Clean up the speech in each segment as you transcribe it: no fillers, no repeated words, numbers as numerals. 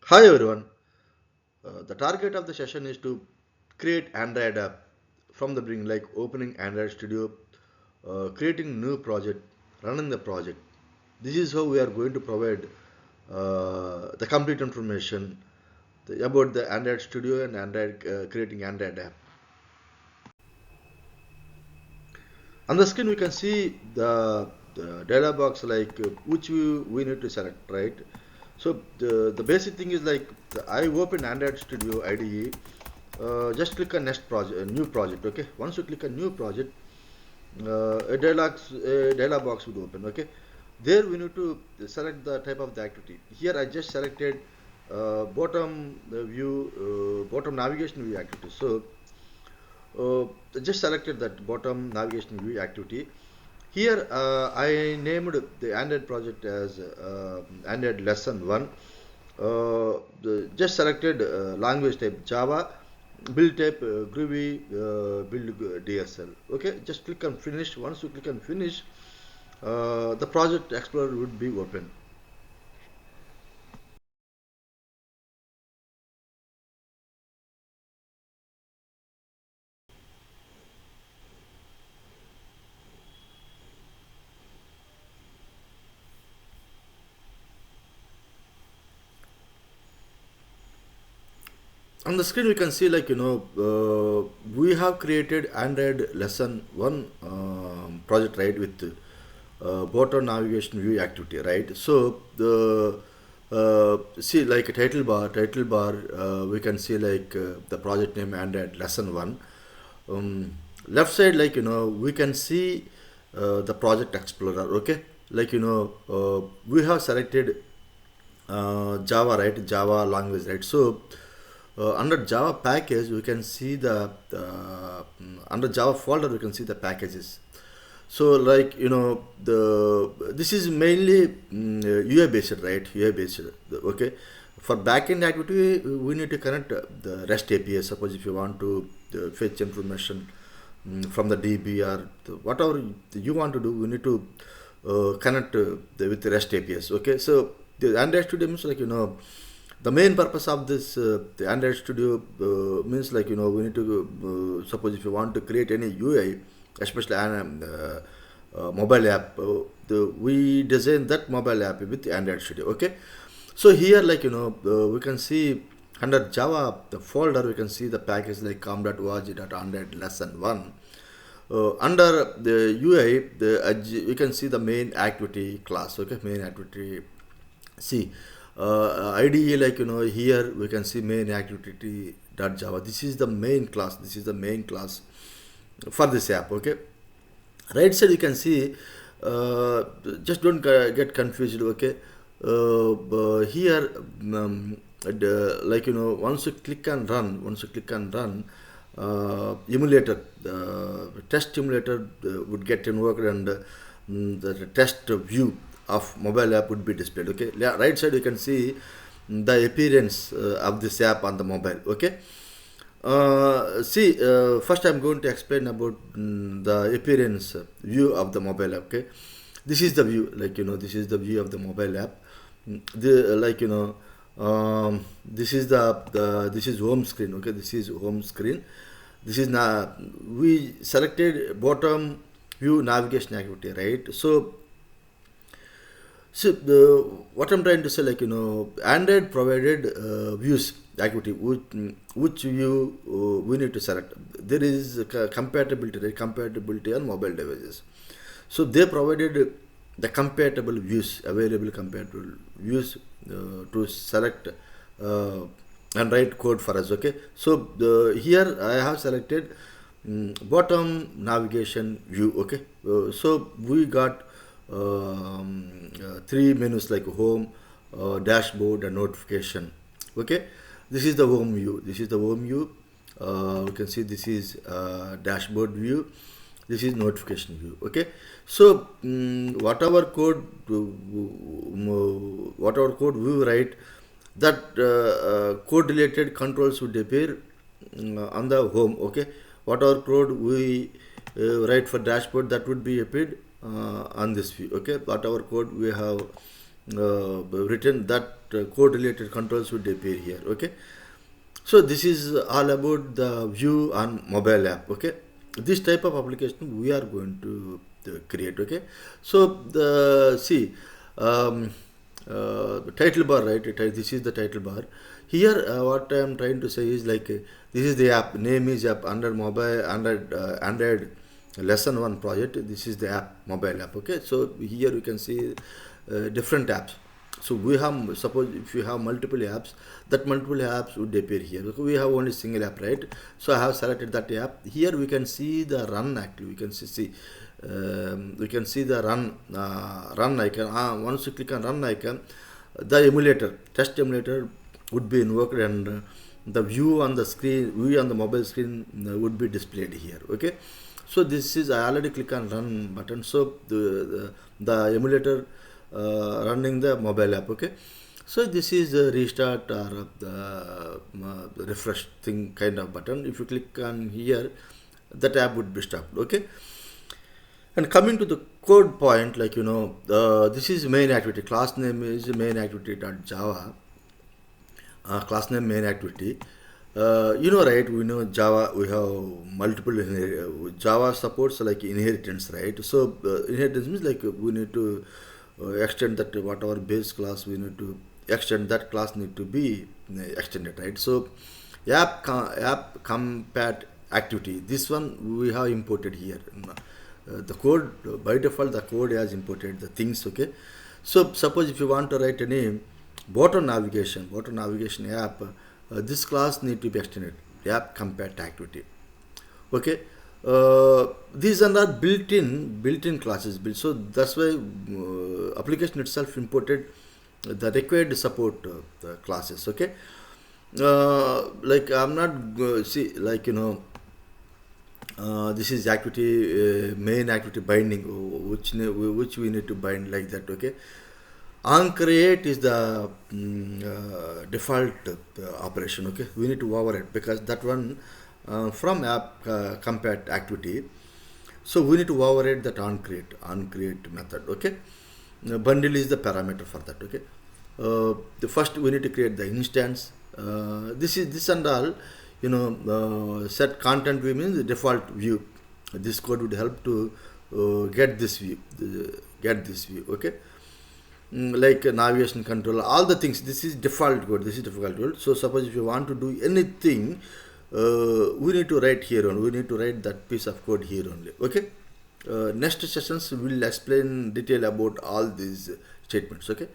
Hi everyone. The target of the session is to create Android app from the beginning, like opening Android Studio, creating new project, running the project. This is how we are going to provide the complete information about the Android Studio and Android creating Android app. On the screen, we can see the data box like which we need to select, right? So the basic thing is like I open Android Studio IDE. Just click on next project, new project. Okay. Once you click on new project, a dialog box would open. Okay. There we need to select the type of the activity. Here I just selected bottom bottom navigation view activity. So uh, just selected that bottom navigation view activity. Here I named the Android project as Android lesson 1. Just selected language type Java, build type Groovy, build DSL. Okay, just click on finish. Once you click on finish, the project explorer would be open. On the screen we can see like we have created Android lesson 1 project, right, with bottom navigation view activity, right? So the see like a title bar we can see like the project name Android lesson 1. Left side like we can see the project explorer. Okay, like we have selected Java, right? Java language, right? So under Java package, we can see under Java folder we can see the packages. So like the this is mainly UI based, right? UI based. Okay. For backend activity, we need to connect the REST API. Suppose if you want to fetch information from the DB or whatever you want to do, we need to connect with the REST APIs. Okay, so the Android Studio means like the main purpose of this the Android Studio means like we need to suppose if you want to create any UI, especially an mobile app, we design that mobile app with Android Studio. Okay, so here like we can see under Java the folder we can see the package like com.org.android lesson 1. Under the UI, you can see the main activity class. Okay, main activity. See, IDE like here we can see main activity dot Java. This is the main class. This is the main class for this app. Okay, right side you can see. Just don't get confused. Okay, here like once you click and run, emulator, test emulator would get invoked, and the test view of mobile app would be displayed. Okay, right side you can see the appearance of this app on the mobile. Okay, see, first I'm going to explain about the appearance view of the mobile app. Okay, this is the view, like this is the view of the mobile app. The like this is this is home screen. Okay, this is home screen. This is we selected bottom view navigation activity, right? So what I'm trying to say, like Android provided views activity, which view we need to select. There is compatibility, right? Compatibility on mobile devices. So they provided the compatible views, available compatible views to select uh, and write code for us. Okay. So here I have selected bottom navigation view. Okay. So we got three menus like home, dashboard, and notification. Okay, this is the home view. This is the home view. You can see this is dashboard view. This is notification view. Okay, so whatever code we write, that code related controls would appear on the home. Okay, whatever code we write for dashboard, that would be appeared on this view. Okay, whatever code we have written, that code related controls would appear here. Okay, so this is all about the view on mobile app. Okay, this type of application we are going to create. Okay, so the see, the title bar, right? This is the title bar. Here, what I am trying to say is like this is the app name is app under mobile Android lesson one project. This is the app mobile app. Okay, so here you can see different apps. So we have, suppose if you have multiple apps, that multiple apps would appear here. Okay, we have only single app, right? So I have selected that app. Here we can see the run actually. We can see we can see the run icon. Once you click on run icon, the emulator, test emulator would be invoked, and the view on the screen, view on the mobile screen would be displayed here. Okay, so this is, I already click on run button. So the emulator running the mobile app. Okay, so this is a restart or the refresh thing kind of button. If you click on here, that app would be stopped. Okay, and coming to the code point, like this is main activity. Class name is main activity.java. Class name main activity. Right? We know Java. We have multiple Java supports like inheritance, right? So inheritance means like we need to extend that whatever base class we need to extend, that class need to be extended, right? So app compat activity, this one we have imported here. The code by default, the code has imported the things. Okay, so suppose if you want to write any bottom navigation app, this class need to be extended, app compat activity. Okay, these are not built-in classes built, so that's why application itself imported the required support classes. Okay, like I'm not see, like this is activity main activity binding, which we need to bind like that. Okay, on create is the default operation. Okay, we need to override because that one from app compat activity, so we need to override that on create method. Okay, bundle is the parameter for that. Okay, the first we need to create the instance. This and all, set content view means the default view. This code would help to get this view. Okay, like navigation control, all the things. This is default code. So suppose if you want to do anything, we need to write here only. We need to write that piece of code here only. Okay. Next sessions will explain detail about all these statements. Okay.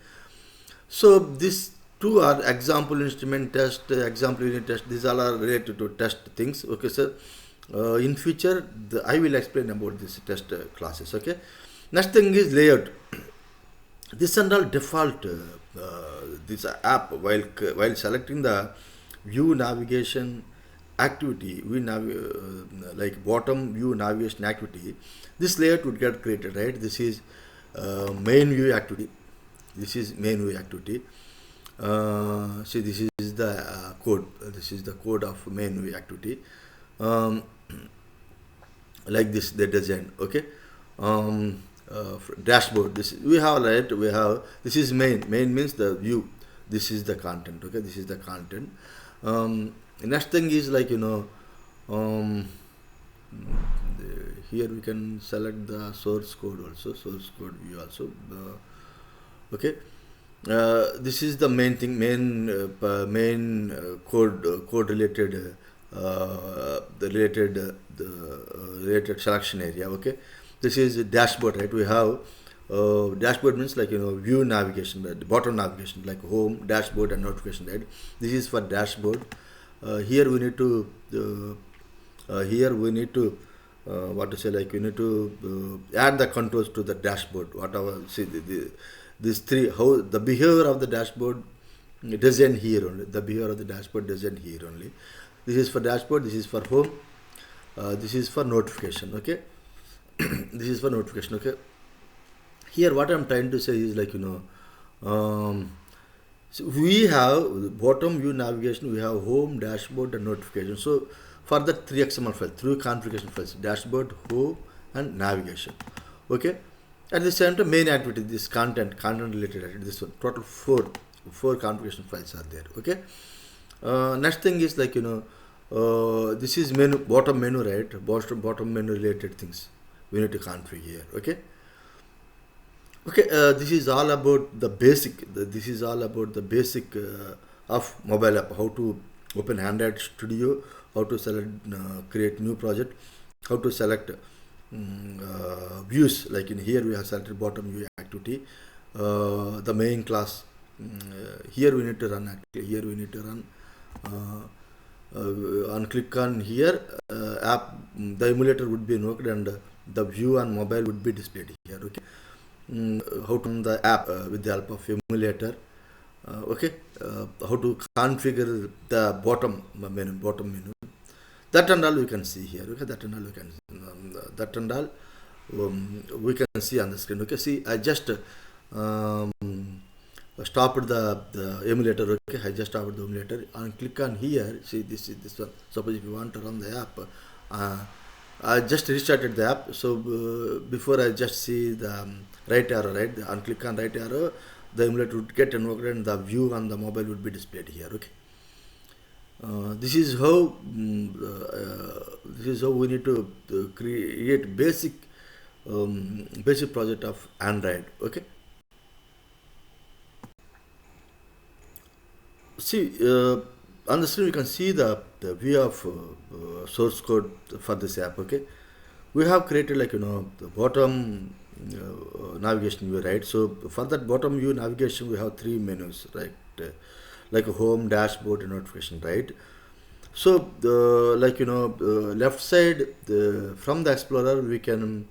So these two are example instrument test, example unit test. These all are related to test things. Okay, sir. In future, I will explain about this test classes. Okay. Next thing is layout. This and all default this app, while selecting the view navigation activity, like bottom view navigation activity, this layout would get created, right? This is main view activity. See, this is the code. This is the code of main view activity. Like this, the design. Okay. Dashboard. This we have, right? We have, this is main. Main means the view. This is the content. Okay. This is the content. Next thing is like here we can select the source code also. Source code view also. Okay. This is the main thing. Main code related the related selection area. Okay. This is a dashboard, right? We have dashboard means like view navigation, right? Bottom navigation like home, dashboard, and notification, right? This is for dashboard. Here we need to what to say, like we need to add the controls to the dashboard. Whatever, see these three, how the behavior of the dashboard design here only. The behavior of the dashboard design here only. This is for dashboard. This is for home. This is for notification. Okay. This is for notification. Okay. Here what I am trying to say is like so we have bottom view navigation, we have home, dashboard, and notification. So for the three XML files, three configuration files: dashboard, home, and navigation. Okay. At the same time, main activity, this content related activity, this one, total four configuration files are there. Okay. Next thing is like this is menu, bottom menu, right? Bottom menu related things we need to configure here. Okay. Okay, this is all about the basic. This is all about the basic of mobile app. How to open Android Studio, how to select, create new project, how to select views. Like in here, we have selected bottom view activity, the main class. Here we need to run. Actually, here we need to run. On click on here, app. The emulator would be invoked and the view on mobile would be displayed here. Okay. How to run the app with the help of emulator. Okay, how to configure the bottom menu. That and all we can see here. Okay, that and all we can that and all we can see on the screen. Okay, see, I just stopped the emulator. Okay, I just stopped the emulator and click on here. See, this is this one. Suppose if you want to run the app, I just restarted the app. So before I just see the right arrow, right, and click on right arrow, the emulator would get invoked and the view on the mobile would be displayed here. Okay. This is how we need to create basic project of Android. Okay. See, on the screen we can see the view of source code for this app. Okay, we have created like the bottom navigation view, right? So for that bottom view navigation we have three menus, right? Like a home, dashboard, and notification, right? So the left side, from the explorer we can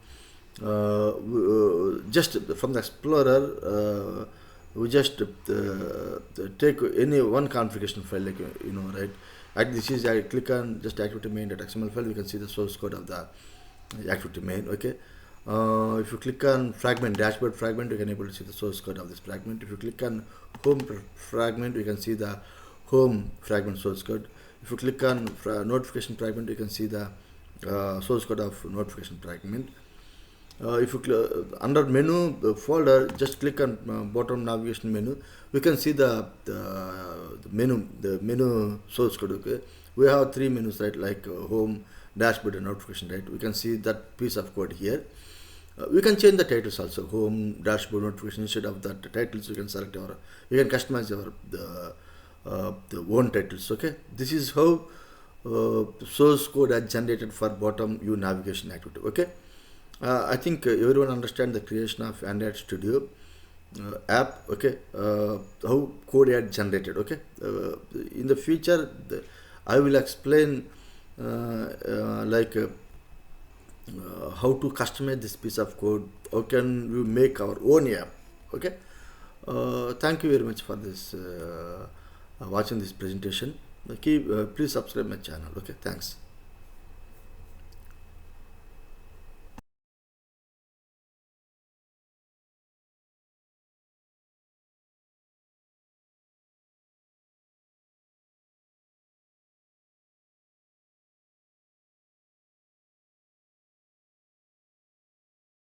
just from the explorer we just take any one configuration file, like right. This is, I click on just activity main.xml file, we can see the source code of the activity main. Okay. If you click on fragment, dashboard fragment, you can able to see the source code of this fragment. If you click on home fragment, you can see the home fragment source code. If you click on notification fragment, you can see the source code of notification fragment. If you under menu folder, just click on bottom navigation menu, we can see the menu source code. Okay, we have three menus, right, like home, dashboard, and notification, right? We can see that piece of code here. We can change the titles also, home, dashboard, notification. Instead of that titles, you can select you can customize the own titles. Okay, this is how source code is generated for bottom view navigation activity. Okay. I think everyone understand the creation of Android Studio app. Okay, how code is generated. Okay, in the future I will explain how to customize this piece of code. How can we make our own app? Okay. Thank you very much for this watching this presentation. Please subscribe my channel. Okay, thanks.